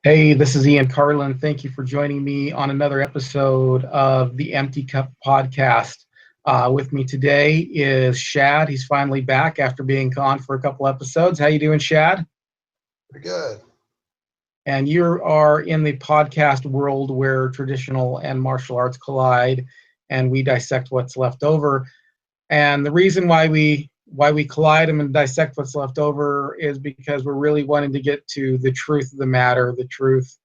Hey, this is Ian Carlin. Thank you for joining me on another episode of the Empty Cup podcast. With me today is Shad. He's finally back after being gone for a couple episodes. How you doing, Shad? Pretty good. And you are in the podcast world where traditional and martial arts collide, and we dissect what's left over. And the reason why we collide them and dissect what's left over is because we're really wanting to get to the truth of the matter, the truth,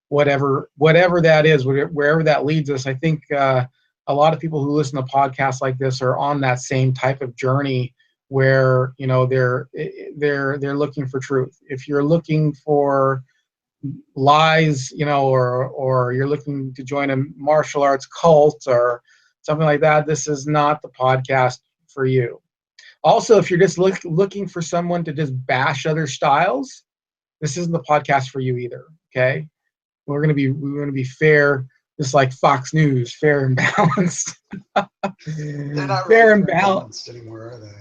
whatever that is, wherever that leads us. I think a lot of people who listen to podcasts like this are on that same type of journey where they're looking for truth. If you're looking for lies, or you're looking to join a martial arts cult or something like that, this is not the podcast for you. Also, if you're just looking for someone to just bash other styles, this isn't the podcast for you either. Okay, we're gonna be fair, just like Fox News, fair and balanced. They're not really Fair and fair and balanced. balanced anymore, are they?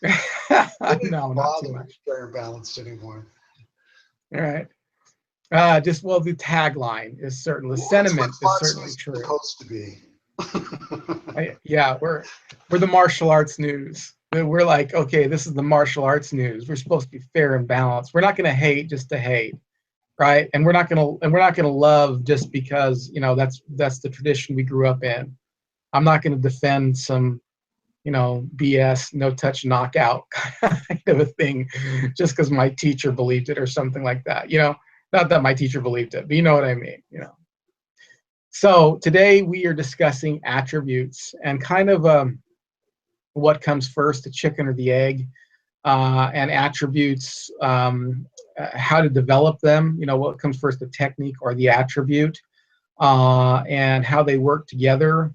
They don't No, even not too bother much. with fair and balanced anymore. All right. The tagline is certain. The Well, that's what sentiment is Fox certainly News is true. supposed to be. Yeah, we're the martial arts news. We're like, okay, this is the martial arts news. We're supposed to be fair and balanced. We're not going to hate just to hate, right? And we're not gonna love just because that's the tradition we grew up in. I'm not going to defend some BS, no touch knockout kind of a thing, just because my teacher believed it or something like that. Not that my teacher believed it, but you know what I mean. So today we are discussing attributes and kind of what comes first, the chicken or the egg, and attributes, how to develop them. What comes first, the technique or the attribute, and how they work together,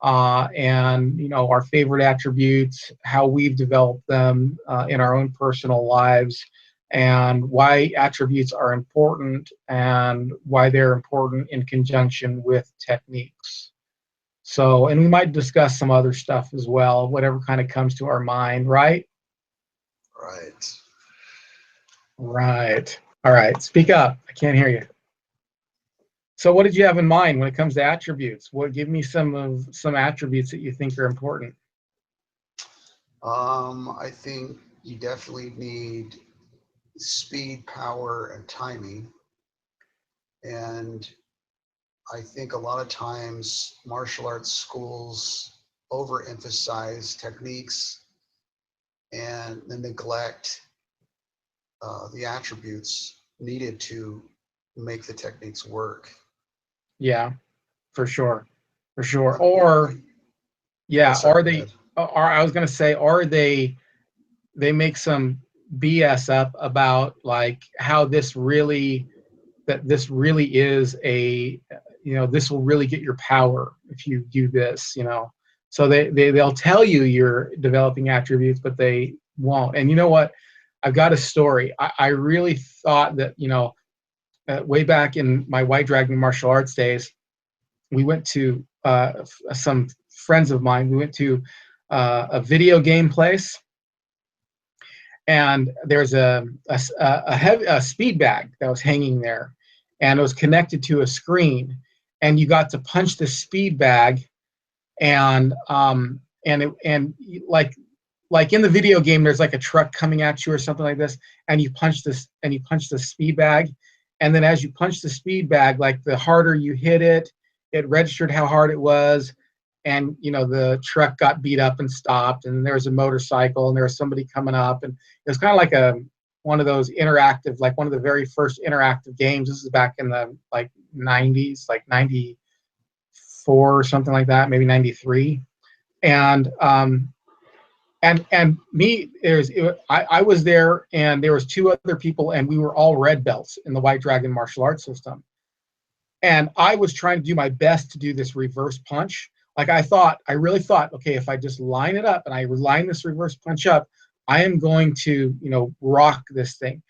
and our favorite attributes, how we've developed them in our own personal lives, and why attributes are important and why they're important in conjunction with techniques. So, and we might discuss some other stuff as well, whatever kind of comes to our mind, right? Right. Right. All right. Speak up. I can't hear you. So, what did you have in mind when it comes to attributes? Give me some attributes that you think are important. I think you definitely need speed, power, and timing. And I think a lot of times martial arts schools overemphasize techniques and then neglect the attributes needed to make the techniques work. Yeah, for sure, for sure. Or Unfortunately, oh, yeah, sorry, or go they, ahead. or I was gonna say, or they make some BS up about like how this really is this will really get your power if you do this. So they'll tell you you're developing attributes, but they won't. And you know what? I've got a story. I really thought that, way back in my white dragon martial arts days, we went to some friends of mine. We went to a video game place, and there's a speed bag that was hanging there, and it was connected to a screen, and you got to punch the speed bag, and like in the video game, there's like a truck coming at you or something like this, and you punch the speed bag, and then as you punch the speed bag, like the harder you hit it, it registered how hard it was, and the truck got beat up and stopped, and there was a motorcycle, and there was somebody coming up, and it was kind of like one of those interactive, like one of the very first interactive games. This is back in the like 90s, like 94 or something like that, maybe 93. And me, I was there, and there was two other people, and we were all red belts in the White Dragon martial arts system. And I was trying to do my best to do this reverse punch. Like I really thought, okay, if I just line it up and I line this reverse punch up, I am going to, rock this thing.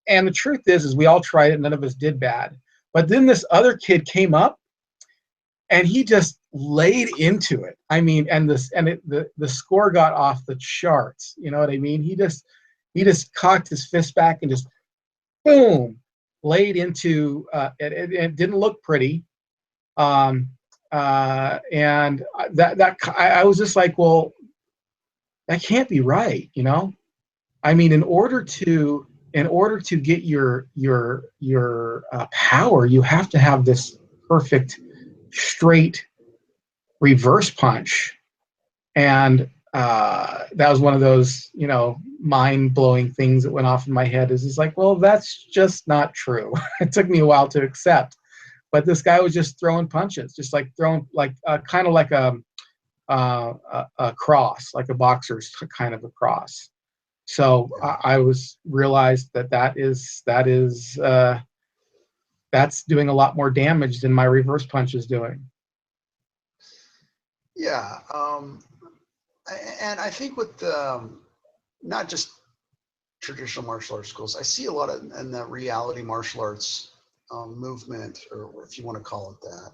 And the truth is we all tried it. None of us did bad. But then this other kid came up, and he just laid into it. I mean, the score got off the charts. You know what I mean? He just cocked his fist back and just boom. laid into it didn't look pretty. Um, and I was just like, well, that can't be right, you know? I mean, in order to get your power, you have to have this perfect straight reverse punch, and that was one of those, mind blowing things that went off in my head. Is like, well, that's just not true. It took me a while to accept, but this guy was just throwing punches, just like throwing like kind of like a cross, like a boxer's kind of a cross. So I was realized that's doing a lot more damage than my reverse punch is doing. Yeah. And I think with not just traditional martial arts schools, I see a lot of in the reality martial arts movement, or if you want to call it that.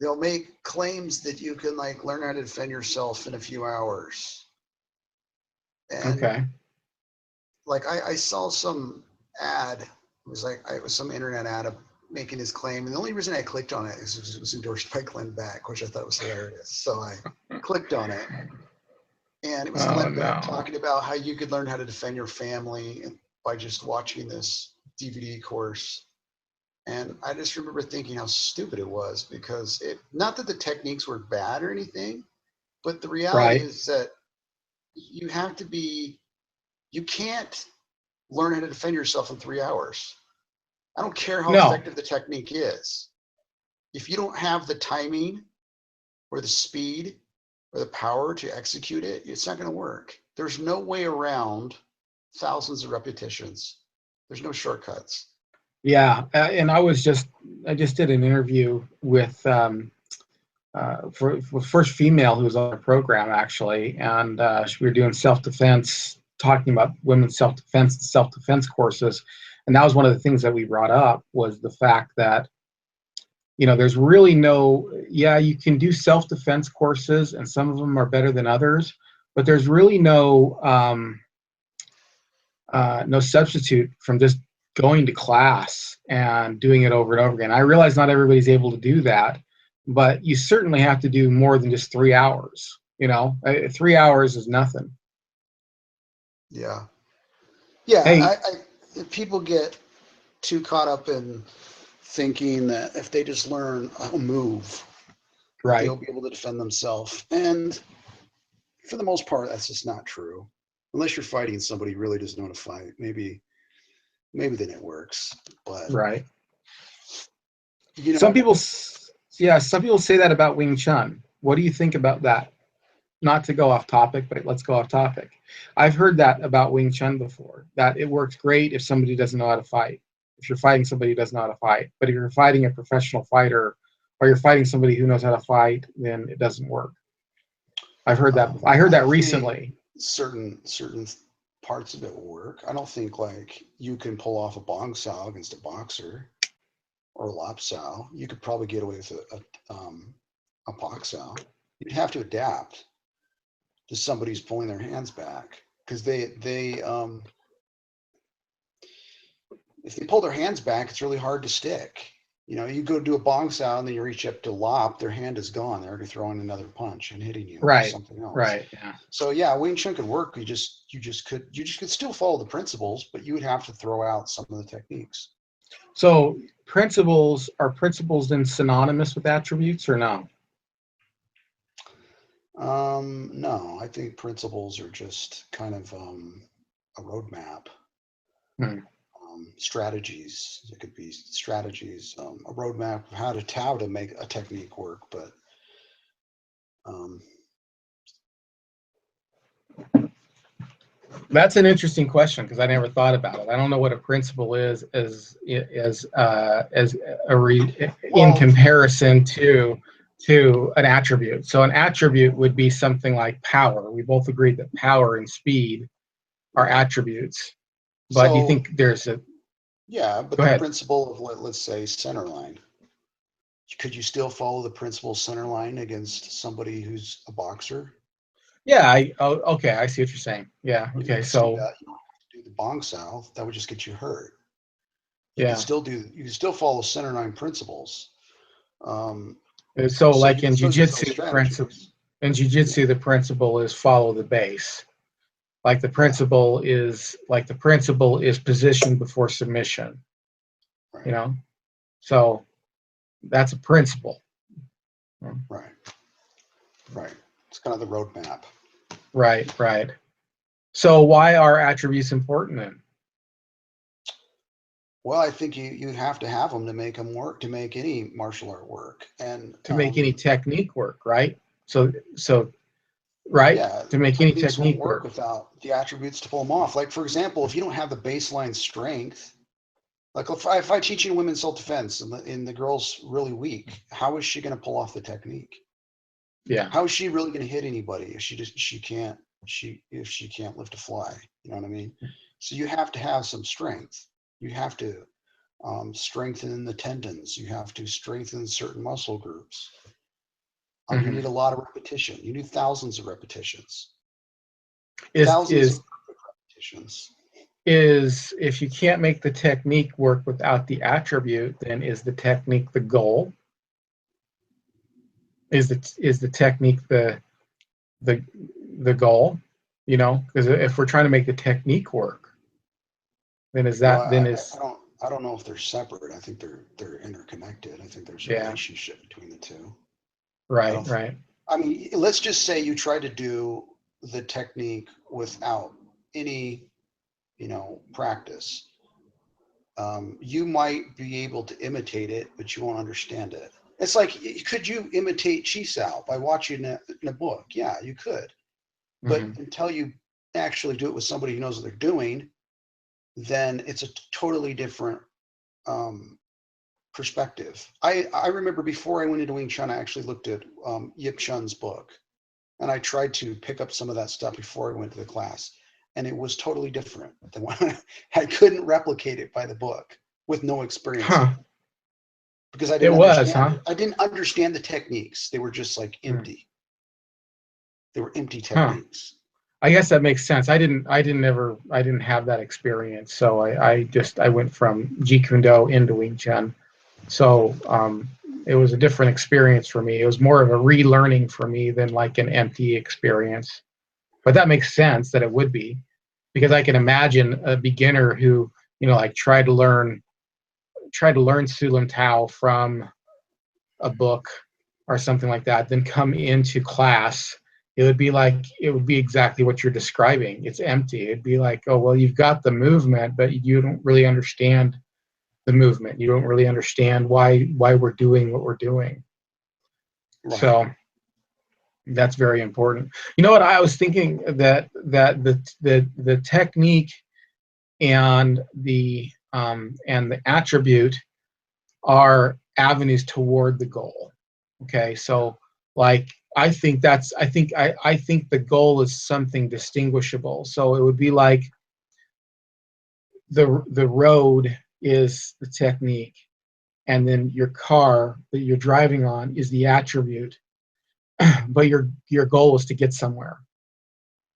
They'll make claims that you can like learn how to defend yourself in a few hours. And Okay. like I saw some ad, it was some internet ad of making his claim. And the only reason I clicked on it is because it was endorsed by Glenn Beck, which I thought was hilarious. So I clicked on it. And it was Oh Glenn Beck no. talking about how you could learn how to defend your family by just watching this DVD course. And I just remember thinking how stupid it was, because not that the techniques were bad or anything, but the reality Right. is that you can't learn how to defend yourself in 3 hours. I don't care how No. effective the technique is. If you don't have the timing or the speed or the power to execute it, it's not going to work. There's no way around thousands of repetitions. There's no shortcuts. Yeah. And I just did an interview with for first female who was on the program, actually, and we were doing self-defense, talking about women's self-defense courses, and that was one of the things that we brought up, was the fact that there's really you can do self-defense courses, and some of them are better than others, but there's really no substitute from just going to class and doing it over and over again. I realize not everybody's able to do that, but you certainly have to do more than just 3 hours. 3 hours is nothing. Yeah. Yeah. Hey, People get too caught up in thinking that if they just learn a move, that right. they'll be able to defend themselves. And for the most part, that's just not true. Unless you're fighting somebody who really doesn't know how to fight. Maybe then it works. But Right. you Some know, people, yeah, some people say that about Wing Chun. What do you think about that? Not to go off topic, but let's go off topic. I've heard that about Wing Chun before, that it works great if somebody doesn't know how to fight. If you're fighting somebody who doesn't know how to fight. But if you're fighting a professional fighter, or you're fighting somebody who knows how to fight, then it doesn't work. I've heard that. I heard I that think recently. certain parts of it will work. I don't think like you can pull off a bong sao against a boxer or a lap sao. You could probably get away with a box sao. You'd have to adapt to somebody who's pulling their hands back, because if they pull their hands back, it's really hard to stick. You go do a bong sao and then you reach up to lop, their hand is gone. They're already throwing another punch and hitting you with Right. something else. Right. Yeah. So yeah, Wing Chun could work. You just could still follow the principles, but you would have to throw out some of the techniques. So are principles then synonymous with attributes, or no? No, I think principles are just kind of a roadmap. Hmm. Strategies. It could be strategies, a roadmap of how to make a technique work. But That's an interesting question, because I never thought about it. I don't know what a principle is in comparison to an attribute. So an attribute would be something like power. We both agreed that power and speed are attributes. But do you think there's a yeah, but go the ahead. principle of let's say centerline. Could you still follow the principle centerline against somebody who's a boxer? Yeah, okay, I see what you're saying. Yeah, You okay, don't have to do so that. You don't have to do the bong sao. That would just get you hurt. You can Yeah. still follow Centerline principles. So So you like can in still use those jujitsu, strategies. the principle is follow the base. Like the principle is position before submission. Right. You know, so that's a principle. Right. Right. It's kind of the roadmap. Right. Right. So why are attributes important then? Well, I think you have to have them to make them work, to make any martial art work, and To make any technique work, right? So right, yeah, to make any techniques won't technique work work. without the attributes to pull them off. Like for example, if you don't have the baseline strength, like if I teach in women's self-defense and the girl's really weak, how is she going to pull off the technique? Yeah. How is she really going to hit anybody if if she can't lift a fly? You know what I mean? So you have to have some strength. You have to strengthen the tendons. You have to strengthen certain muscle groups. You need a lot of repetition. You need thousands of repetitions. Thousands of repetitions. Is if you can't make the technique work without the attribute, then is the technique the goal? Is the technique the goal? You know, because if we're trying to make the technique work, then Well, I don't know if they're separate. I think they're interconnected. I think there's a relationship between the two. Right. Right. I mean, let's just say you try to do the technique without any, practice. You might be able to imitate it, but you won't understand it. It's like, could you imitate Chisao by watching it in a book? Yeah, you could. But until you actually do it with somebody who knows what they're doing, then it's a totally different perspective. I remember before I went into Wing Chun, I actually looked at Yip Chun's book, and I tried to pick up some of that stuff before I went to the class, and it was totally different than what I couldn't replicate it by the book with no experience in it, because I didn't understand it. I didn't understand the techniques. They were just like empty. They were empty techniques. I guess that makes sense. I didn't have that experience. So I went from Jeet Kune Do into Wing Chun. So it was a different experience for me. It was more of a relearning for me than like an empty experience. But that makes sense that it would be, because I can imagine a beginner who, like tried to learn Sulam Tao from a book or something like that, then come into class. It would be exactly what you're describing. It's empty. It'd be like, oh, well, you've got the movement, but you don't really understand the movement. You don't really understand why we're doing what we're doing. Right. So that's very important. You know what? I was thinking that the technique and the attribute are avenues toward the goal. Okay, so like I think the goal is something distinguishable. So it would be like the road is the technique, and then your car that you're driving on is the attribute, but your goal is to get somewhere.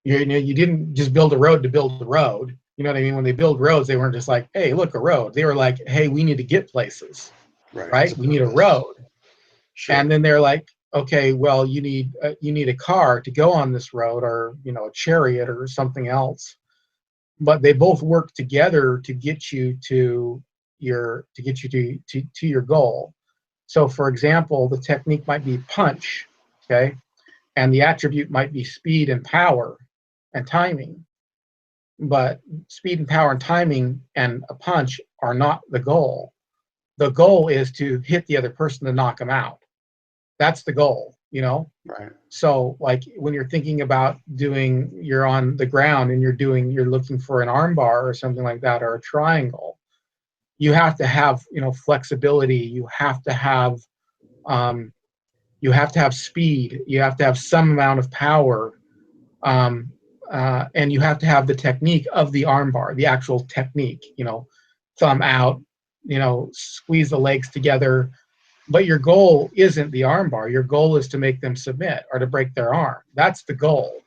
You didn't just build a road to build the road. You know what I mean? When they build roads, they weren't just like, hey, look, a road. They were like, hey, we need to get places, right? We need a road. Sure. And then they're like, okay, well, you need a car to go on this road, or a chariot or something else. But they both work together to get you to your goal. So, for example, the technique might be punch, okay, and the attribute might be speed and power and timing. But speed and power and timing and a punch are not the goal. The goal is to hit the other person to knock them out. That's the goal, Right. So like when you're thinking about you're on the ground and you're looking for an arm bar or something like that, or a triangle, you have to have, flexibility. You have to have speed. You have to have some amount of power. And you have to have the technique of the arm bar, the actual technique, thumb out, squeeze the legs together. But your goal isn't the arm bar. Your goal is to make them submit or to break their arm. That's the goal.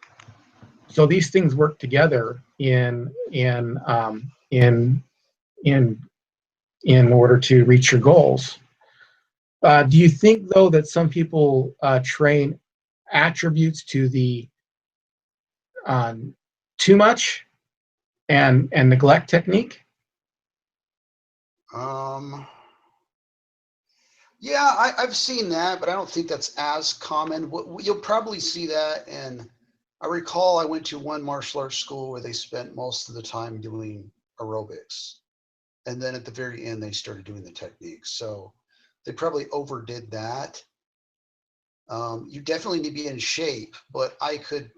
So these things work together in in order to reach your goals. Do you think, though, that some people train attributes to the too much and neglect technique? Yeah, I've seen that, but I don't think that's as common. You'll probably see that, and I recall I went to one martial arts school where they spent most of the time doing aerobics, and then at the very end they started doing the techniques. So they probably overdid that. You definitely need to be in shape, but I could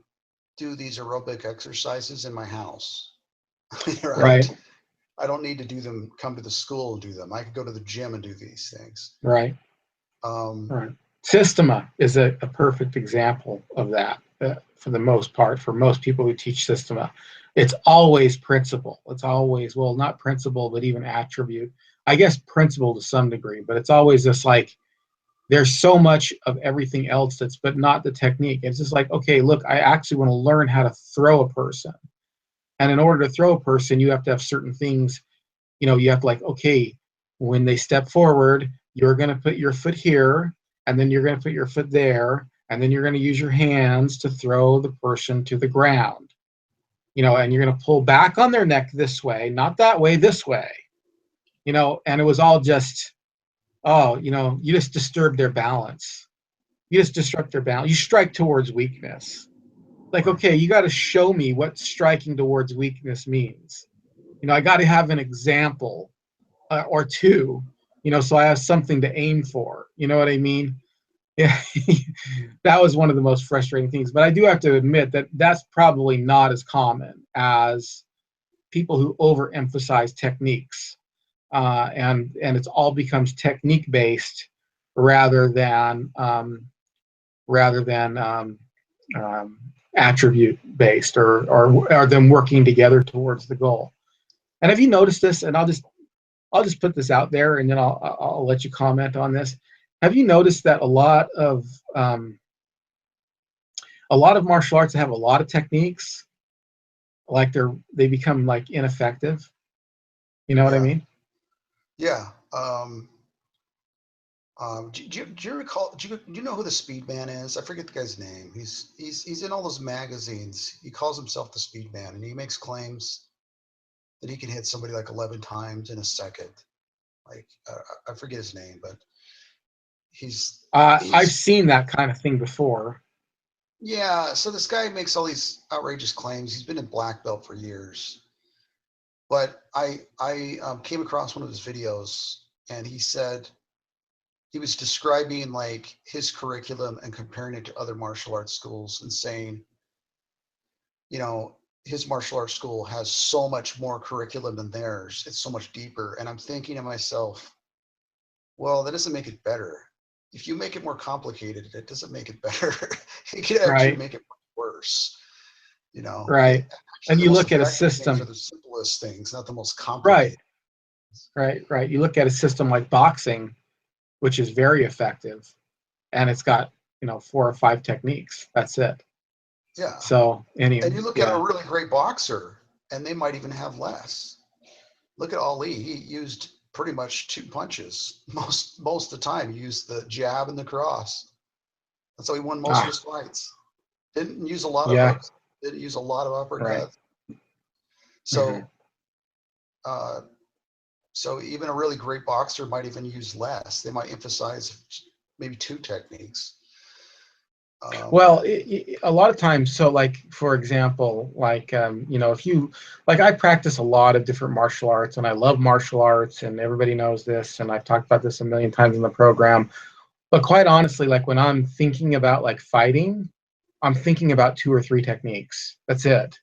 do these aerobic exercises in my house. Right? Right, I don't need to do them, come to the school and do them. I could go to the gym and do these things. right, Um, right. Systema is a perfect example of that for the most part, for most people who teach Systema. It's always principle. It's always, well, not principle, but even attribute. I guess principle to some degree, but it's always just like, there's so much of everything else but not the technique. It's just like, okay, look, I actually want to learn how to throw a person. And in order to throw a person, you have to have certain things. You have to, like, okay, when they step forward, you're going to put your foot here, and then you're going to put your foot there, and then you're going to use your hands to throw the person to the ground. And you're going to pull back on their neck this way, not that way, this way. And it was all just, oh, you just disturb their balance. You just disrupt their balance. You strike towards weakness. Like, okay, you got to show me what striking towards weakness means. I got to have an example or two, so I have something to aim for. You know what I mean? Yeah, that was one of the most frustrating things. But I do have to admit that that's probably not as common as people who overemphasize techniques, and it's all becomes technique based rather than attribute based, or them working together towards the goal. And have you noticed this? And I'll just put this out there, and then I'll let you comment on this. Have you noticed that a lot of martial arts that have a lot of techniques, like they become like ineffective? You know what I yeah, mean? yeah. Do you recall? Do you know who the Speed Man is? I forget the guy's name. He's in all those magazines. He calls himself the Speed Man, and he makes claims that he can hit somebody like 11 times in a second. Like I forget his name, but I've he's seen that kind of thing before. yeah. So this guy makes all these outrageous claims. He's been in black belt for years, but I came across one of his videos, and he said he was describing like his curriculum and comparing it to other martial arts schools and saying, his martial arts school has so much more curriculum than theirs. It's so much deeper. And I'm thinking to myself, well, that doesn't make it better. If you make it more complicated, it doesn't make it better. It could actually Right, make it worse. right. Actually, And the you most look at a effective things are system. the simplest things, not the most Right, complicated. right. You look at a system like boxing, which is very effective, and it's got 4 or 5 techniques. That's it. Yeah. So And you look at a yeah. really great boxer, and they might even have less. Look at Ali. He used pretty much 2 punches most of the time. He used the jab and the cross. That's how he won most of Ah, his fights. Didn't use a lot of yeah. hooks. Didn't use a lot of Right. uppercuts. Hmm. So, uh, so even a really great boxer might even use less. They might emphasize maybe 2 techniques. Well, a lot of times, so like for example, like if you like, I practice a lot of different martial arts, and I love martial arts, and everybody knows this, and I've talked about this a million times in the program. But quite honestly, like when I'm thinking about like fighting, I'm thinking about 2 or 3 techniques. That's it.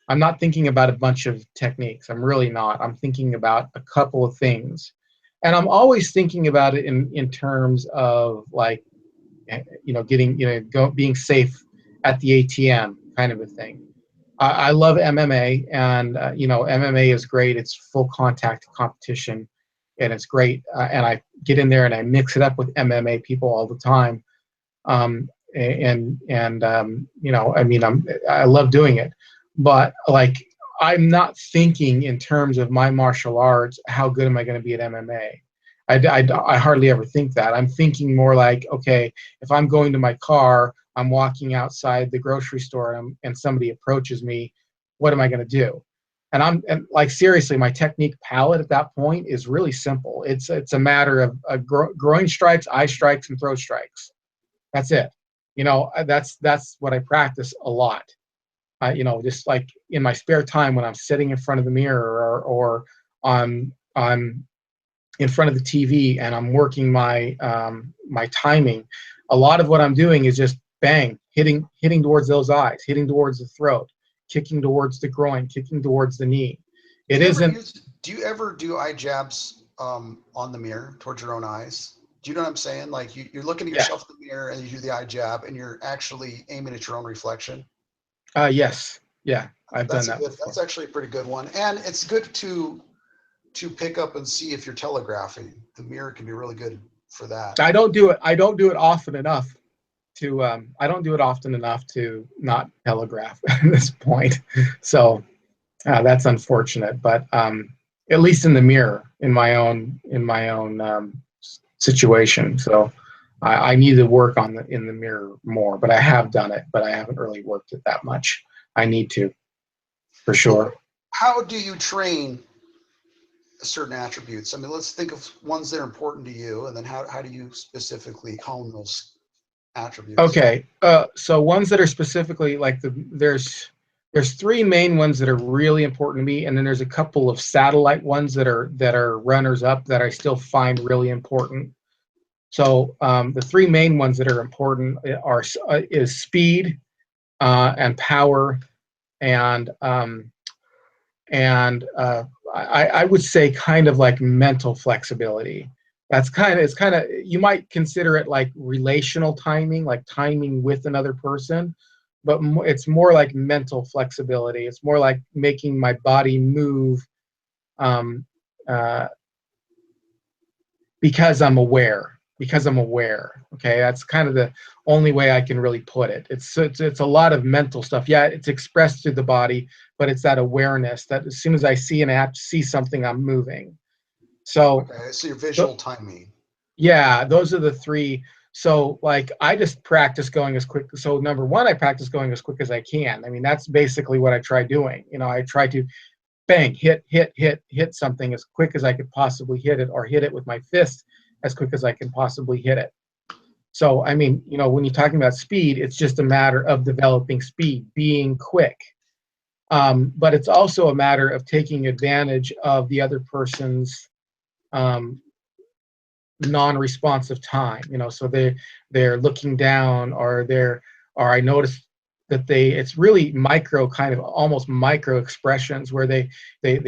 I'm not thinking about a bunch of techniques. I'm really not. I'm thinking about a couple of things. And I'm always thinking about it in terms of like, getting, being safe at the ATM kind of a thing. I love MMA, and, MMA is great. It's full contact competition, and it's great. And I get in there and I mix it up with MMA people all the time. I mean, I love doing it, but like I'm not thinking in terms of my martial arts, how good am I going to be at MMA? I hardly ever think that. I'm thinking more like, okay, if I'm going to my car, I'm walking outside the grocery store, and somebody approaches me, what am I going to do? And like, seriously, my technique palette at that point is really simple. It's a matter of groin strikes, eye strikes, and throat strikes. That's it. That's what I practice a lot. Just like in my spare time when I'm sitting in front of the mirror, or I'm in front of the TV and I'm working my my timing. A lot of what I'm doing is just bang, hitting towards those eyes, hitting towards the throat, kicking towards the groin, kicking towards the knee. It isn't. Do you ever do eye jabs on the mirror towards your own eyes? Do you know what I'm saying? Like you're looking at Yeah. yourself in the mirror and you do the eye jab and you're actually aiming at your own reflection. Yes. Yeah. I've done that before. That's actually a pretty good one. And it's good to pick up and see if you're telegraphing. The mirror can be really good for that. I don't do it often enough to I don't do it often enough to not telegraph at this point. So that's unfortunate, but at least in the mirror, in my own situation. So I need to work in the mirror more, but I have done it, but I haven't really worked it that much. I need to, for sure. How do you train certain attributes? I mean, let's think of ones that are important to you, and then how do you specifically hone those attributes? Okay, so ones that are specifically like there's three main ones that are really important to me, and then there's a couple of satellite ones that are runners up that I still find really important. So the three main ones that are important is speed, and power, and I would say kind of like mental flexibility. It's kind of, you might consider it like relational timing, like timing with another person, but it's more like mental flexibility. It's more like making my body move because I'm aware. Okay, that's kind of the only way I can really put it. It's a lot of mental stuff. Yeah, it's expressed through the body, but it's that awareness that as soon as I see something, I'm moving. So okay, so your visual timing. Yeah, those are the three. So like I just practice going as quick. So number one, I practice going as quick as I can. I mean, that's basically what I try doing. I try to bang, hit something as quick as I could possibly hit it, or hit it with my fist as quick as I can possibly hit it. So, I mean, when you're talking about speed, it's just a matter of developing speed, being quick. But it's also a matter of taking advantage of the other person's non-responsive time. So they're looking down, or I notice that it's really micro, kind of almost micro expressions, where they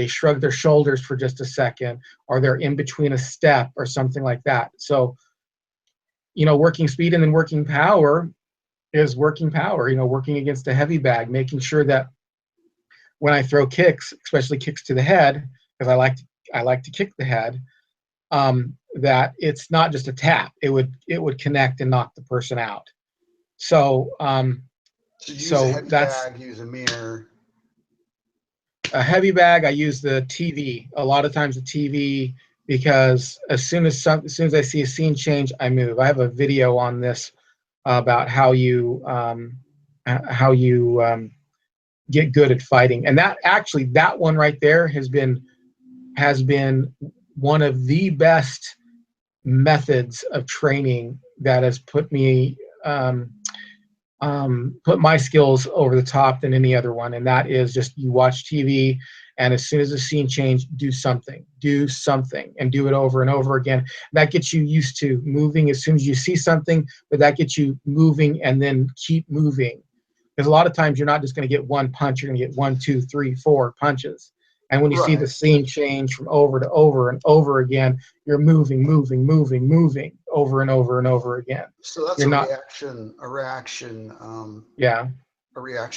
shrug their shoulders for just a second, or they're in between a step or something like that. So working speed, and then working power is working power, working against a heavy bag, making sure that when I throw kicks, especially kicks to the head, because I like to kick the head, that it's not just a tap. It would connect and knock the person out. So use a heavy bag, use a mirror. A heavy bag, I use the TV. A lot of times the TV, because as soon as I see a scene change, I move. I have a video on this about how you get good at fighting, and that one right there has been one of the best methods of training that has put my skills over the top than any other one. And that is just, you watch TV, and as soon as the scene change, do something, and do it over and over again. That gets you used to moving as soon as you see something, but that gets you moving and then keep moving. Because a lot of times you're not just going to get one punch, you're going to get 1, 2, 3, 4 punches. And when you see the scene change from over to over and over again, you're moving over and over and over again. So that's a reaction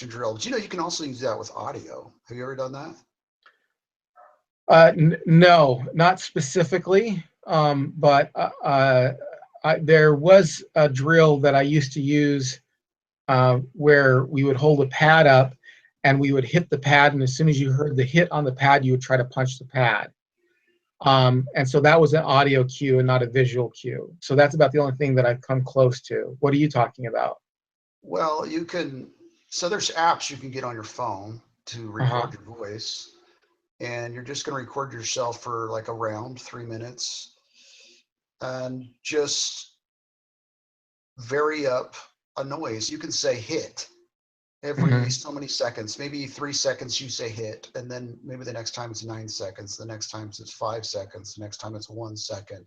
drill. But you can also use that with audio. Have you ever done that? No, not specifically. But there was a drill that I used to use where we would hold a pad up, and we would hit the pad, and as soon as you heard the hit on the pad, you would try to punch the pad. And so that was an audio cue and not a visual cue. So that's about the only thing that I've come close to. What are you talking about? Well, so there's apps you can get on your phone to record your voice, and you're just going to record yourself for like around 3 minutes and just vary up a noise. You can say hit every so many seconds, maybe 3 seconds you say hit, and then maybe the next time it's 9 seconds, the next time it's 5 seconds, the next time it's 1 second.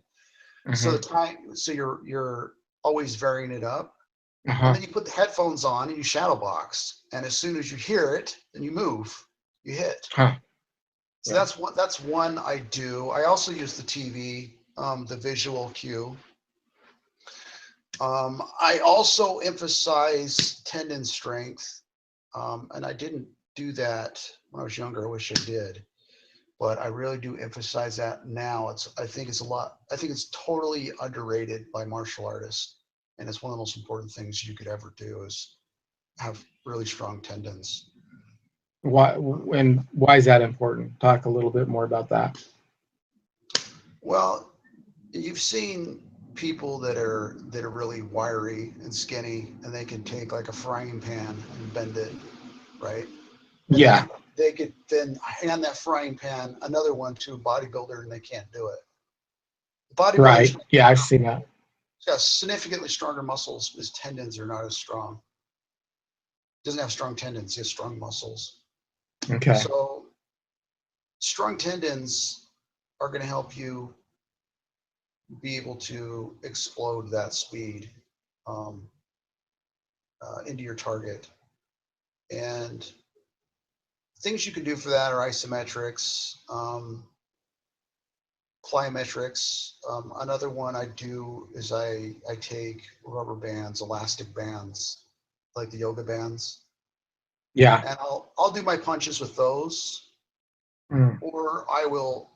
So you're always varying it up. And then you put the headphones on and you shadow box, and as soon as you hear it, then you move, you hit. So that's one I do. I also use the TV, the visual cue. I also emphasize tendon strength, and I didn't do that when I was younger. I wish I did, but I really do emphasize that now. I think it's totally underrated by martial artists, and it's one of the most important things you could ever do is have really strong tendons. Why is that important? Talk a little bit more about that. Well, you've seen people that are really wiry and skinny, and they can take like a frying pan and bend it, right? And yeah. They could then hand that frying pan, another one, to a bodybuilder, and they can't do it. Right. Yeah, I've seen that. He's got significantly stronger muscles. His tendons are not as strong. He doesn't have strong tendons. He has strong muscles. Okay. So strong tendons are going to help you be able to explode that speed into your target. And things you can do for that are isometrics, plyometrics. Another one I do is I take rubber bands, elastic bands, like the yoga bands. Yeah. And I'll do my punches with those, or I will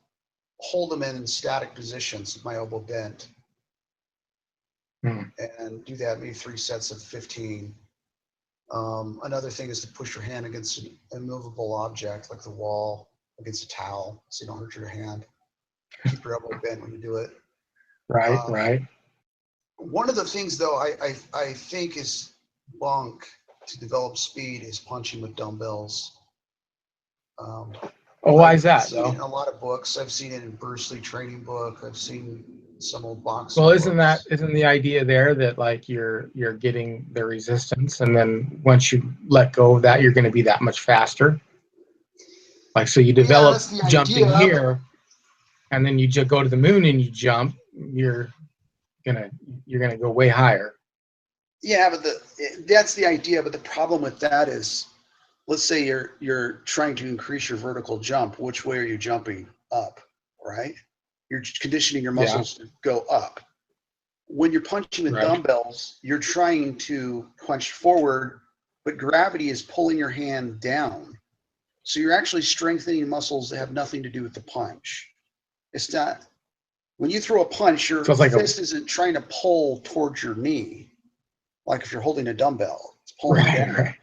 hold them in static positions with my elbow bent, and do that maybe 3 sets of 15. Another thing is to push your hand against an immovable object like the wall, against a towel, so you don't hurt your hand. Keep your elbow bent when you do it. Right. One of the things, though, I think is bunk to develop speed is punching with dumbbells. Why is that, I've seen though? it in a lot of books. I've seen it in Bruce Lee training book. I've seen some old boxing Well, books. isn't the idea there that like you're getting the resistance, and then once you let go of that, you're going to be that much faster? Like, so you develop jumping here, and then you just go to the moon and you jump, you're gonna go way higher. Yeah, but that's the idea. But the problem with that is, let's say you're trying to increase your vertical jump. Which way are you jumping? Up, right? You're conditioning your muscles to go up. When you're punching with dumbbells, you're trying to punch forward, but gravity is pulling your hand down. So you're actually strengthening muscles that have nothing to do with the punch. It's not, when you throw a punch, your fist isn't trying to pull towards your knee. Like if you're holding a dumbbell, it's pulling down. Right.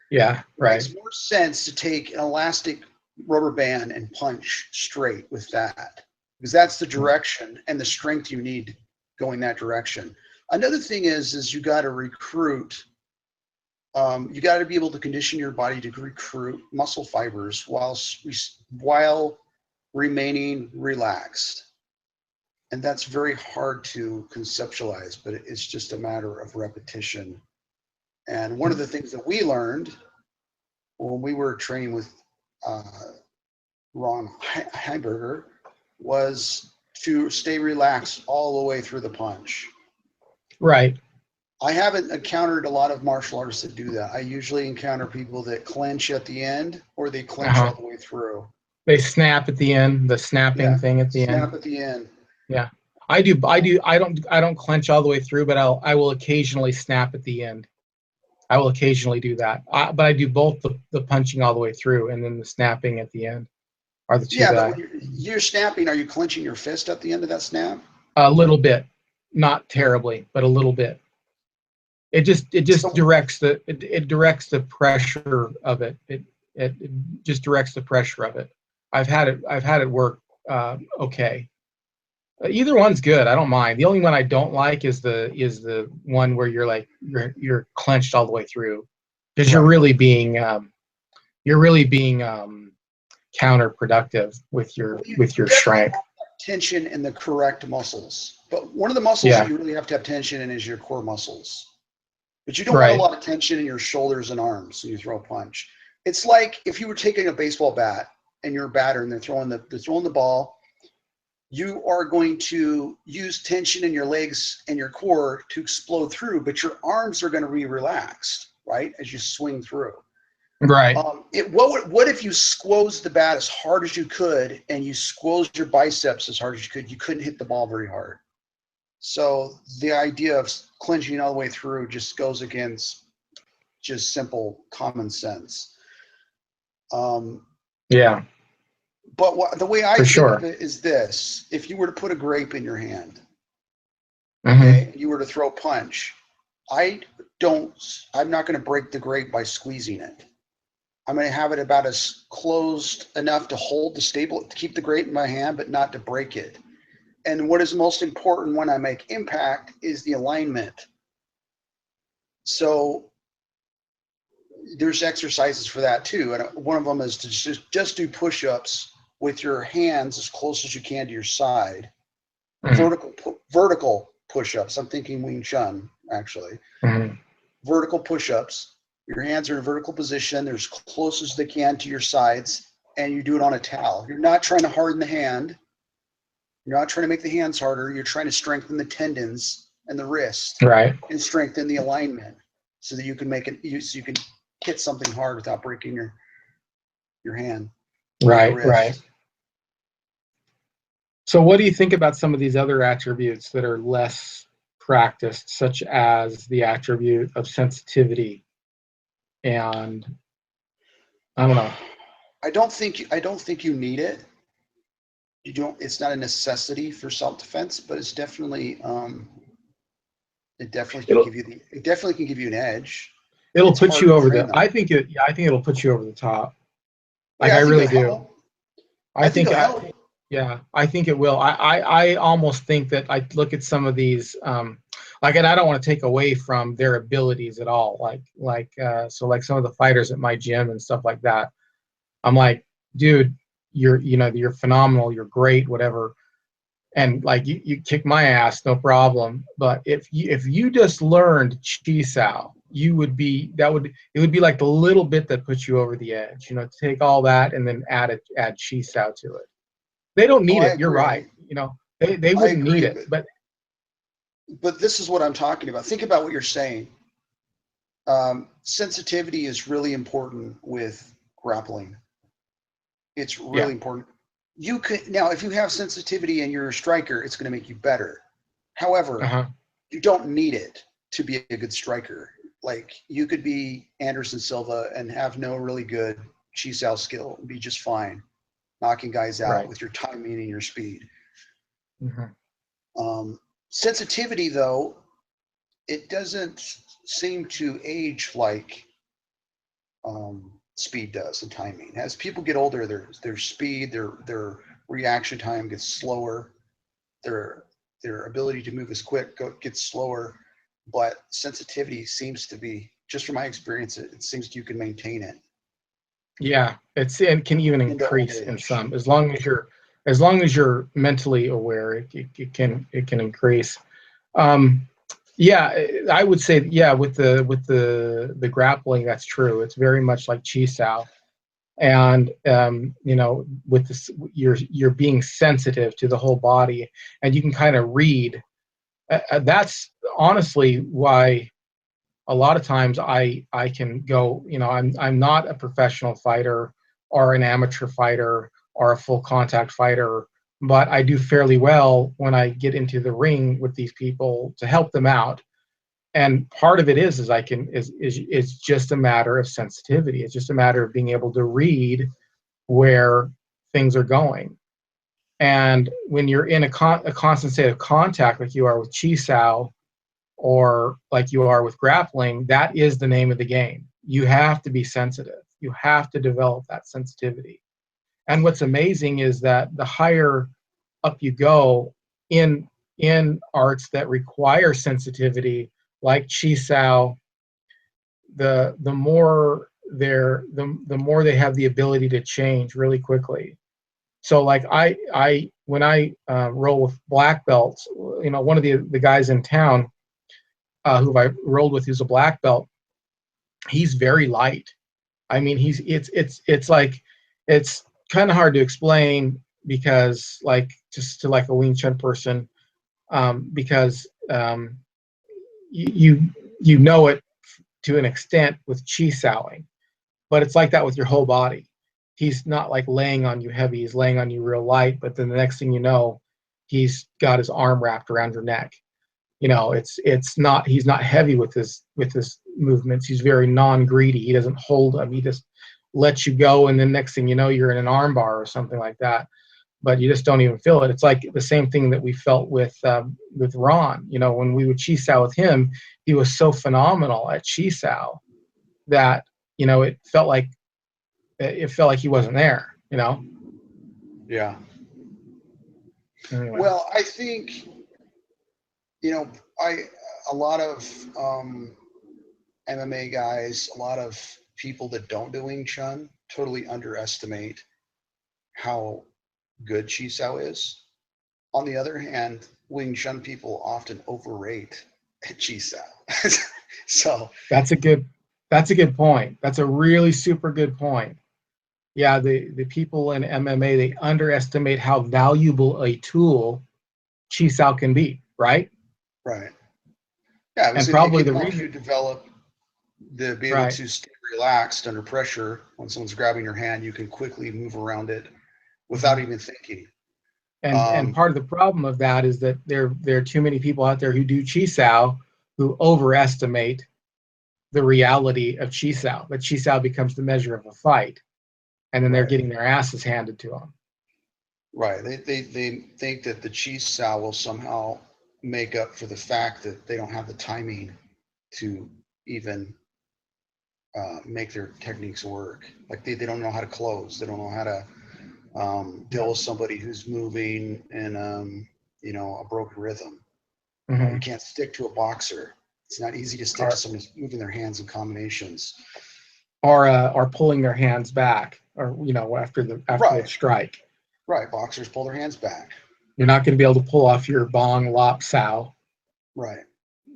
Yeah, right. It makes more sense to take an elastic rubber band and punch straight with that, because that's the direction and the strength you need going that direction. Another thing is you got to recruit. You got to be able to condition your body to recruit muscle fibers while remaining relaxed. And that's very hard to conceptualize, but it's just a matter of repetition. And one of the things that we learned when we were training with Ron Heiberger was to stay relaxed all the way through the punch. Right. I haven't encountered a lot of martial artists that do that. I usually encounter people that clench at the end, or they clench all the way through. They snap at the end, the snapping thing at the end. Snap at the end. Yeah. I do. I don't clench all the way through, but I will occasionally snap at the end. I will occasionally do that. But I do both the punching all the way through and then the snapping at the end are the two. Yeah, but when you're snapping, are you clenching your fist at the end of that snap? A little bit, not terribly, but a little bit. It just directs the pressure of it. It just directs the pressure of it. I've had it work okay. Either one's good. I don't mind. The only one I don't like is the one where you're like you're clenched all the way through, because Right. you're really being counterproductive with your strength. Tension in the correct muscles. But one of the muscles Yeah. that you really have to have tension in is your core muscles. But you don't Right. want a lot of tension in your shoulders and arms when you throw a punch. It's like if you were taking a baseball bat and you're a batter and they're throwing the ball, you are going to use tension in your legs and your core to explode through, but your arms are going to be relaxed, right, as you swing through. Right. What if you squoze the bat as hard as you could and you squoze your biceps as hard as you could? You couldn't hit the ball very hard. So the idea of clinching all the way through just goes against just simple common sense. Yeah. But the way I For think sure. of it is this: if you were to put a grape in your hand, Mm-hmm. okay, you were to throw a punch, I'm not going to break the grape by squeezing it. I'm going to have it about as closed enough to hold to keep the grape in my hand, but not to break it. And what is most important when I make impact is the alignment. So there's exercises for that too. And one of them is to just do push-ups with your hands as close as you can to your side. Mm-hmm. Vertical push-ups. I'm thinking Wing Chun, actually. Mm-hmm. Vertical push-ups. Your hands are in a vertical position. They're as close as they can to your sides, and you do it on a towel. You're not trying to harden the hand. You're not trying to make the hands harder. You're trying to strengthen the tendons and the wrist, Right. and strengthen the alignment so that you can so you can hit something hard without breaking your hand. Right. Your wrist. Right. So what do you think about some of these other attributes that are less practiced, such as the attribute of sensitivity? And I don't know. I don't think you need it. You don't. It's not a necessity for self-defense, but it's definitely it definitely can give you an edge. It'll It's put hard you to over train the. though. I think it'll put you over the top. Like Yeah, I I think really it'll do. help. I think think it'll help. yeah, I think it will. I almost think that I look at some of these, like, and I don't want to take away from their abilities at all. Like some of the fighters at my gym and stuff like that. I'm like, dude, you're phenomenal, you're great, whatever. And like you kick my ass, no problem. But if you just learned Chi Sao, it would be like the little bit that puts you over the edge. Take all that and then add Chi Sao to it. They don't need I it. You're agree. right. They I wouldn't need agree, it. But but this is what I'm talking about. Think about what you're saying. Sensitivity is really important with grappling. It's really yeah, important. You could now, if you have sensitivity and you're a striker, it's going to make you better. However, uh-huh. you don't need it to be a good striker. Like you could be Anderson Silva and have no really good Chi Sao skill and be just fine, knocking guys out Right. with your timing and your speed. Mm-hmm. Sensitivity, though, it doesn't seem to age like speed does and timing. As people get older, their speed, their reaction time gets slower. Their ability to move as quick gets slower. But sensitivity seems to be, just from my experience, it seems you can maintain it. Yeah, it can even Into old increase in age. some, as long as you're mentally aware. It can increase. Yeah, I would say, yeah, with the grappling, that's true. It's very much like Chi Sao. And with this, you're being sensitive to the whole body, and you can kind of read. That's honestly why a lot of times I can go. I'm not a professional fighter or an amateur fighter or a full contact fighter, but I do fairly well when I get into the ring with these people to help them out. And part of it is I can is it's just a matter of sensitivity. It's just a matter of being able to read where things are going. And when you're in a constant state of contact, like you are with Chi Sao or like you are with grappling, that is the name of the game. You have to be sensitive. You have to develop that sensitivity. And what's amazing is that the higher up you go in arts that require sensitivity, like Chi Sao, the more the more they have the ability to change really quickly. So like I when I roll with black belts, you know, one of the guys in town who I rolled with, who's a black belt, he's very light. I mean, it's like, it's kind of hard to explain, because like, just to like a Wing Chun person, because you know it to an extent with Chi Sowing, but it's like that with your whole body. He's not like laying on you heavy, he's laying on you real light, but then the next thing you know, he's got his arm wrapped around your neck. You know, it's not, he's not heavy with his movements. He's very non-greedy. He doesn't hold them. He just lets you go, and then next thing you know, you're in an arm bar or something like that. But you just don't even feel it. It's like the same thing that we felt with Ron. You know, when we would Chi Sao with him, he was so phenomenal at Chi Sao that, you know, it felt like he wasn't there. You know. Yeah. Anyway. Well, I think, you know, a lot of MMA guys, a lot of people that don't do Wing Chun totally underestimate how good Chi Sao is. On the other hand, Wing Chun people often overrate Chi Sao. So That's a good point. That's a really super good point. Yeah, the people in MMA, they underestimate how valuable a tool Chi Sao can be, right? right. Yeah, And it probably can the help you reason, develop the be able right? to stay relaxed under pressure. When someone's grabbing your hand, you can quickly move around it without even thinking. And part of the problem of that is that there are too many people out there who do Chi Sao who overestimate the reality of Chi Sao. That Chi Sao becomes the measure of a fight, and then they're Right. getting their asses handed to them. Right. They think that the Chi Sao will somehow make up for the fact that they don't have the timing to even make their techniques work. Like they don't know how to close. They don't know how to deal with somebody who's moving in you know, a broken rhythm. You can't stick to a boxer. It's not easy to stick to somebody who's moving their hands in combinations. Or pulling their hands back, or you know, after the strike. Right. Boxers pull their hands back. You're not going to be able to pull off your bong lop sao. Right.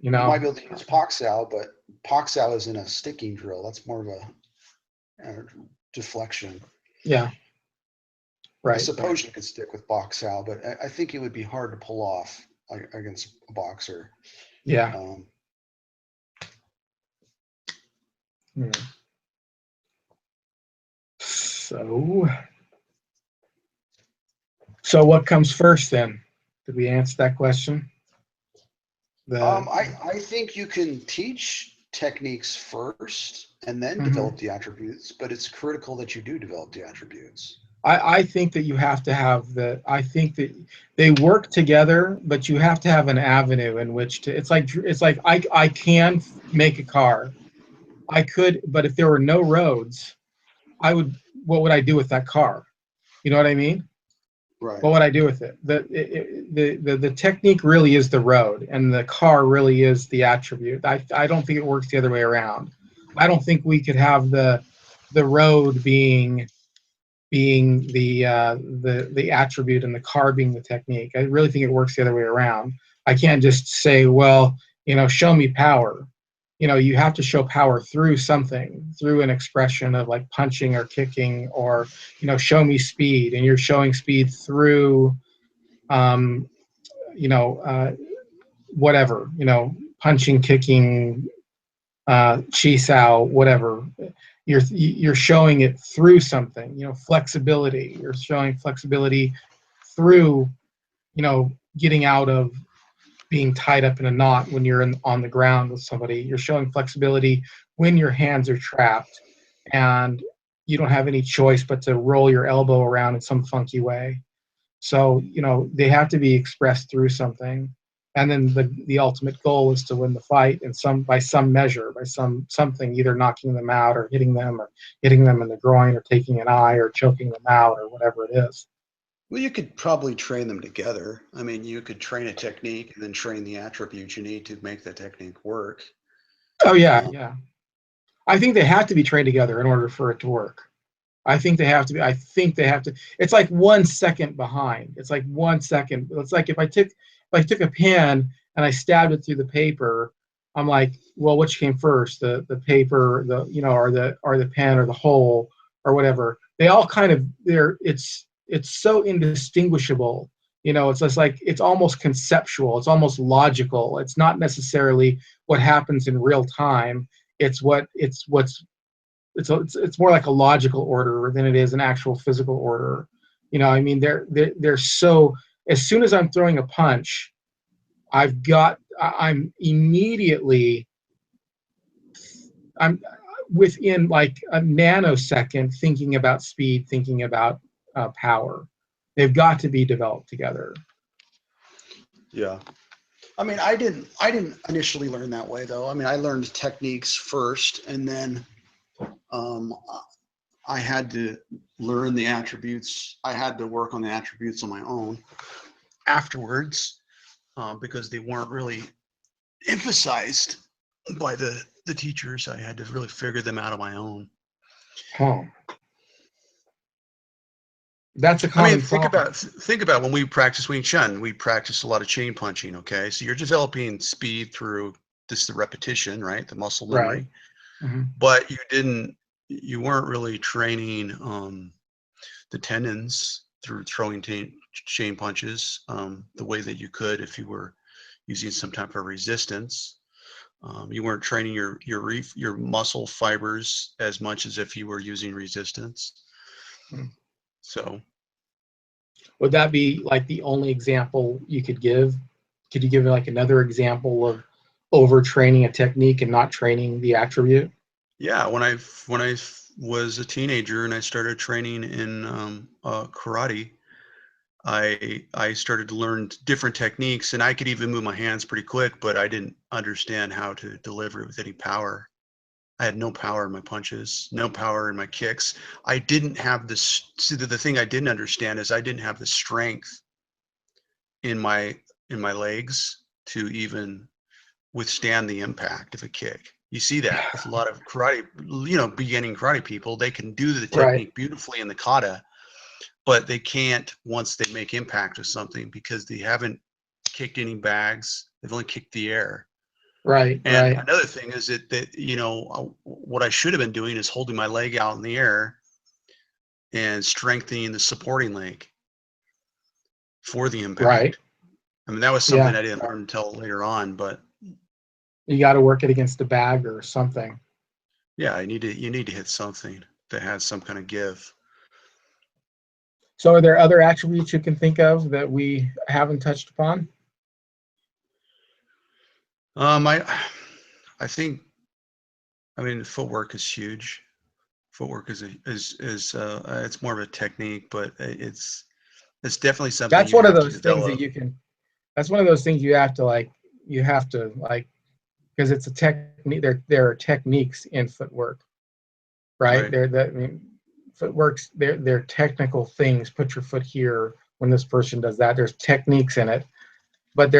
You know, You might be able to use Pak Sao, but Pak Sao isn't a sticking drill. That's more of a deflection. Yeah. Right. I suppose you could stick with Pak Sao, but I think it would be hard to pull off against a boxer. Yeah. So what comes first then? Did we answer that question? I think you can teach techniques first and then develop the attributes, but it's critical that you do develop the attributes. I think that you have to have I think that they work together, but you have to have an avenue in which to, it's like I can make a car. I could, but if there were no roads, what would I do with that car? You know what I mean? Right. What would I do with it? The technique really is the road, and the car really is the attribute. I don't think it works the other way around. I don't think we could have the road being the attribute and the car being the technique. I really think it works the other way around. I can't just say, well, you know, show me power. You know, you have to show power through something, through an expression of like punching or kicking, or, you know, show me speed, and you're showing speed through, you know, whatever, you know, punching, kicking, chi sao, whatever. You're showing it through something, you know, flexibility. You're showing flexibility through, you know, getting out of being tied up in a knot when you're on the ground with somebody. You're showing flexibility when your hands are trapped and you don't have any choice but to roll your elbow around in some funky way. So, you know, they have to be expressed through something. and then the ultimate goal is to win the fight in by some measure, by something, either knocking them out or hitting them in the groin or taking an eye or choking them out or whatever it is. Well, you could probably train them together. I mean, you could train a technique and then train the attributes you need to make the technique work. Oh yeah, yeah. I think they have to be trained together in order for it to work. I think they have to be. I think they have to. It's like 1 second behind. It's like 1 second. It's like if I took a pen and I stabbed it through the paper, I'm like, well, which came first, the paper, or the pen or the hole or whatever. They all kind of it's so indistinguishable. It's just like it's almost conceptual. It's almost logical. It's not necessarily what happens in real time. It's more like a logical order than it is an actual physical order. I mean, they're so, as soon as I'm throwing a punch, I'm immediately, I'm within like a nanosecond thinking about speed, thinking about power. They've got to be developed together. Yeah. I mean, I didn't initially learn that way though. I mean, I learned techniques first, and then I had to learn the attributes. I had to work on the attributes on my own afterwards, because they weren't really emphasized by the teachers. I had to really figure them out on my own. Huh. That's a common think about when we practice Wing Chun, we practice a lot of chain punching. Okay. So you're developing speed through just the repetition, right? The muscle memory, right. Mm-hmm. But you weren't really training the tendons through throwing chain punches the way that you could if you were using some type of resistance. You weren't training your muscle fibers as much as if you were using resistance. Mm-hmm. So would that be like the only example you could give? Could you give like another example of overtraining a technique and not training the attribute? Yeah, when I was a teenager and I started training in karate, I started to learn different techniques, and I could even move my hands pretty quick, but I didn't understand how to deliver it with any power. I had no power in my punches, no power in my kicks. I didn't have this. See, the thing I didn't understand is I didn't have the strength in my legs to even withstand the impact of a kick. You see that with a lot of karate, beginning karate people. They can do the technique beautifully in the kata, but they can't once they make impact with something because they haven't kicked any bags. They've only kicked the air. Right. And another thing is that what I should have been doing is holding my leg out in the air and strengthening the supporting leg for the impact. Right. I mean, that was something I didn't learn until later on, but you got to work it against a bag or something. Yeah, you need to hit something that has some kind of give. So are there other attributes you can think of that we haven't touched upon? I think, I mean, footwork is huge. Footwork is it's more of a technique, but it's definitely something. That's one of those things that you can. That's one of those things you have to like. You have to like, because it's a technique. There are techniques in footwork, right? Footworks. They're technical things. Put your foot here when this person does that. There's techniques in it, but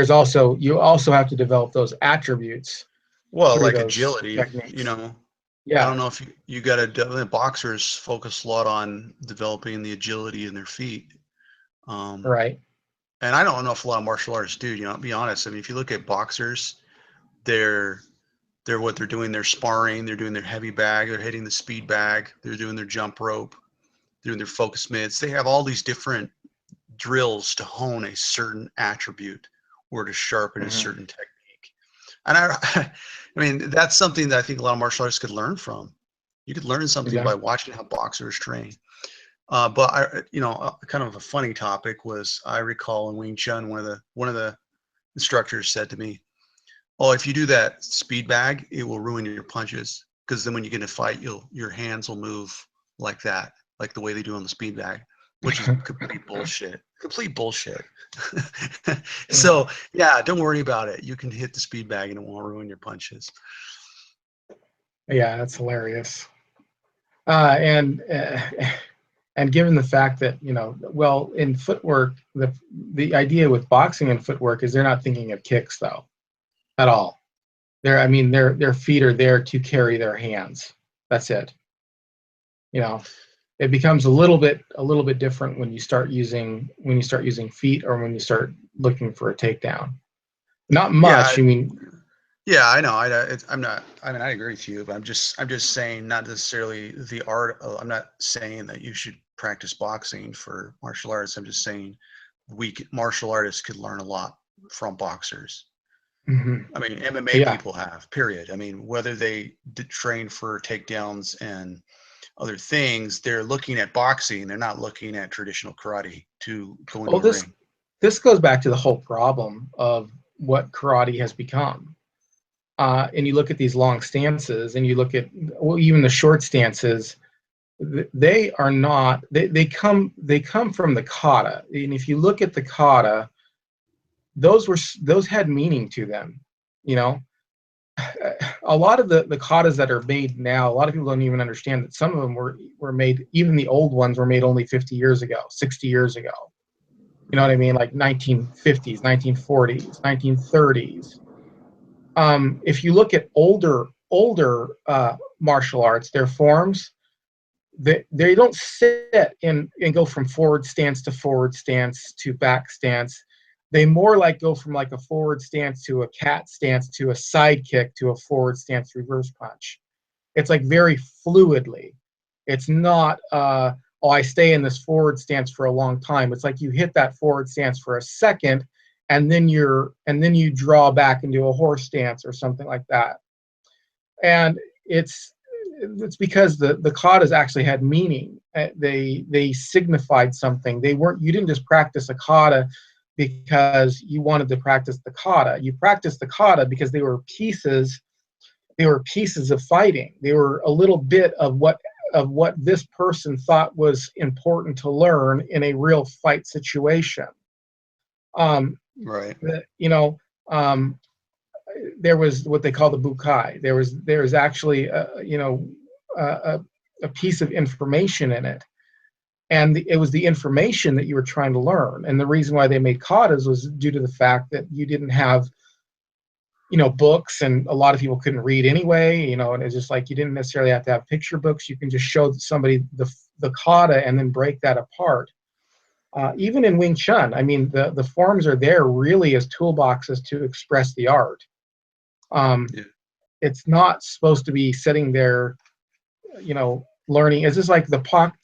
you also have to develop those attributes. Well, like agility, techniques. Yeah. I don't know if you got to. Boxers focus a lot on developing the agility in their feet. Right. And I don't know if a lot of martial artists do. To be honest. I mean, if you look at boxers, they're what they're doing. They're sparring. They're doing their heavy bag. They're hitting the speed bag. They're doing their jump rope. They're doing their focus mitts. They have all these different drills to hone a certain attribute or to sharpen a certain technique. And I mean, that's something that I think a lot of martial artists could learn from. You could learn something by watching how boxers train. But kind of a funny topic was, I recall in Wing Chun, one of the instructors said to me, "Oh, if you do that speed bag, it will ruin your punches, because then when you get in a fight, your hands will move like that, like the way they do on the speed bag," which is complete bullshit. Complete bullshit. So yeah, don't worry about it. You can hit the speed bag and it won't ruin your punches. Yeah, that's hilarious. Uh, and uh, and given the fact that well, in footwork, the idea with boxing and footwork is they're not thinking of kicks though at all. I mean, their feet are there to carry their hands. That's it. You know, it becomes a little bit different when you start using feet or when you start looking for a takedown. Not much. Yeah, I mean, yeah, I know. I'm not. I mean, I agree with you, but I'm just saying, not necessarily the art. I'm not saying that you should practice boxing for martial arts. I'm just saying martial artists could learn a lot from boxers. mhm. I mean, MMA Yeah. people have, period. I mean, whether they train for takedowns and other things, they're looking at boxing. They're not looking at traditional karate to go into Well, a ring. this goes back to the whole problem of what karate has become. And you look at these long stances, and you look at even the short stances. They are not. They come from the kata, and if you look at the kata, those had meaning to them. You know, a lot of the katas that are made now, a lot of people don't even understand that some of them were made. Even the old ones were made only 50 years ago, 60 years ago. You know what I mean? Like 1950s, 1940s, 1930s. If you look at older martial arts, their forms, they don't sit and go from forward stance to back stance. They more like go from like a forward stance to a cat stance to a side kick to a forward stance reverse punch. It's like very fluidly. It's not oh, I stay in this forward stance for a long time. It's like you hit that forward stance for a second, and then you draw back into a horse stance or something like that. And it's because the katas actually had meaning. They signified something. You didn't just practice a kata because you wanted to practice the kata. You practiced the kata because they were pieces of fighting. They were a little bit of what this person thought was important to learn in a real fight situation. Right. You know, there was what they call the bukai. There was actually a piece of information in it, and it was the information that you were trying to learn. And the reason why they made katas was due to the fact that you didn't have books, and a lot of people couldn't read anyway. And it's just like you didn't necessarily have to have picture books. You can just show somebody the kata and then break that apart. Even in Wing Chun, I mean, the forms are there really as toolboxes to express the art. Yeah. It's not supposed to be sitting there, learning. It's just like the Pak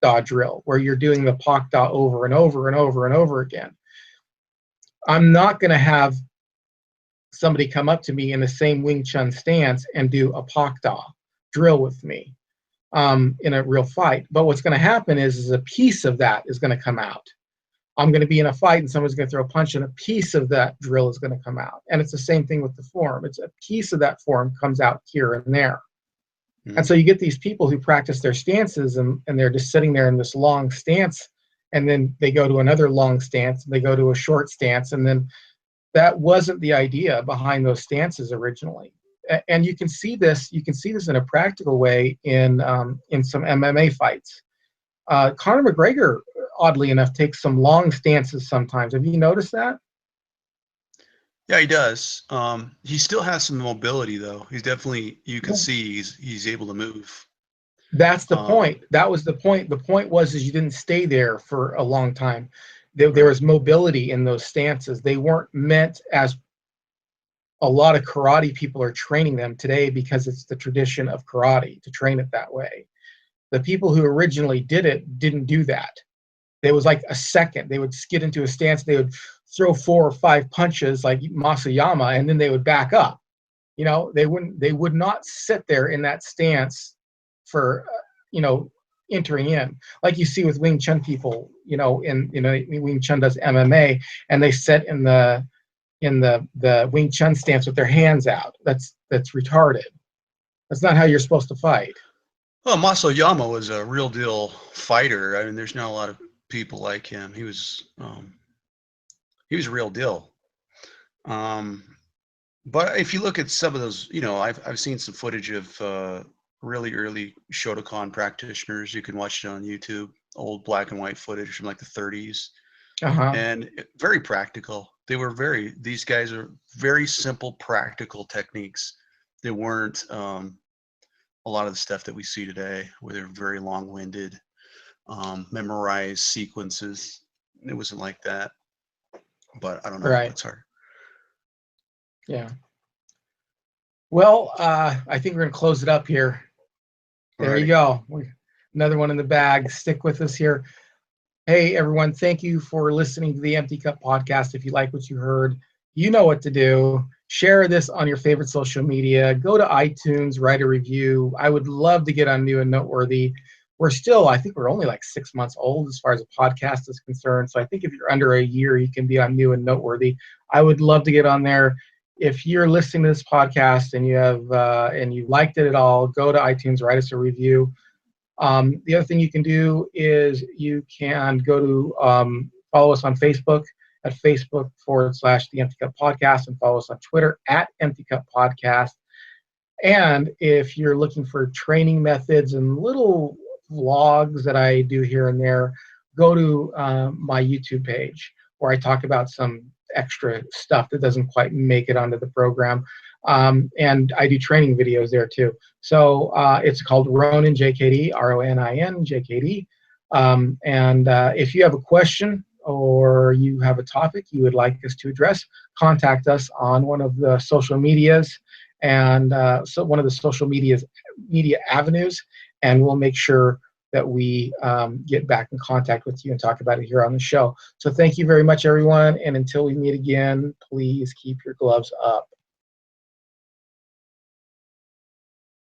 Da drill, where you're doing the Pak Da over and over and over and over again. I'm not going to have somebody come up to me in the same Wing Chun stance and do a Pak Da drill with me in a real fight. But what's going to happen is a piece of that is going to come out. I'm going to be in a fight and someone's going to throw a punch and a piece of that drill is going to come out. And it's the same thing with the form. It's a piece of that form comes out here and there. Mm-hmm. And so you get these people who practice their stances and they're just sitting there in this long stance, and then they go to another long stance, and they go to a short stance, and then that wasn't the idea behind those stances originally. And you can see this in a practical way in some MMA fights. Conor McGregor, oddly enough, takes some long stances sometimes. Have you noticed that? Yeah, he does. He still has some mobility, though. He's definitely, you can see he's able to move. That's the point. That was the point. The point was you didn't stay there for a long time. There was mobility in those stances. They weren't meant as a lot of karate people are training them today because it's the tradition of karate to train it that way. The people who originally did it didn't do that. There was like a second. They would get into a stance. They would throw 4 or 5 punches like Masayama, and then they would back up. They would not sit there in that stance for, entering in, like you see with Wing Chun people. Wing Chun does MMA, and they sit in the Wing Chun stance with their hands out. That's retarded. That's not how you're supposed to fight. Well, Masayama was a real deal fighter. I mean, there's not a lot of people like him. He was he was a real deal. But if you look at some of those, I've seen some footage of really early Shotokan practitioners. You can watch it on YouTube, old black and white footage from like the 30s, and very practical. These guys are very simple, practical techniques. They weren't a lot of the stuff that we see today, where they're very long-winded, memorized sequences. It wasn't like that. But I don't know. Right. It's hard. Yeah. Well, I think we're going to close it up here. There you go. Another one in the bag. Stick with us here. Hey, everyone. Thank you for listening to the Empty Cup podcast. If you like what you heard, you know what to do. Share this on your favorite social media. Go to iTunes, write a review. I would love to get on New and Noteworthy. I think we're only like 6 months old as far as a podcast is concerned. So I think if you're under a year, you can be on New and Noteworthy. I would love to get on there. If you're listening to this podcast and you have and you liked it at all, go to iTunes, write us a review. The other thing you can do is you can go to follow us on Facebook at Facebook.com/The Empty Cup Podcast, and follow us on Twitter at Empty Cup Podcast. And if you're looking for training methods and little vlogs that I do here and there, go to my YouTube page where I talk about some extra stuff that doesn't quite make it onto the program. And I do training videos there too. So it's called Ronin JKD, RONIN JKD. And if you have a question or you have a topic you would like us to address, contact us on one of the social medias and so one of the social media avenues, and we'll make sure that we get back in contact with you and talk about it here on the show. So thank you very much, everyone. And until we meet again, please keep your gloves up.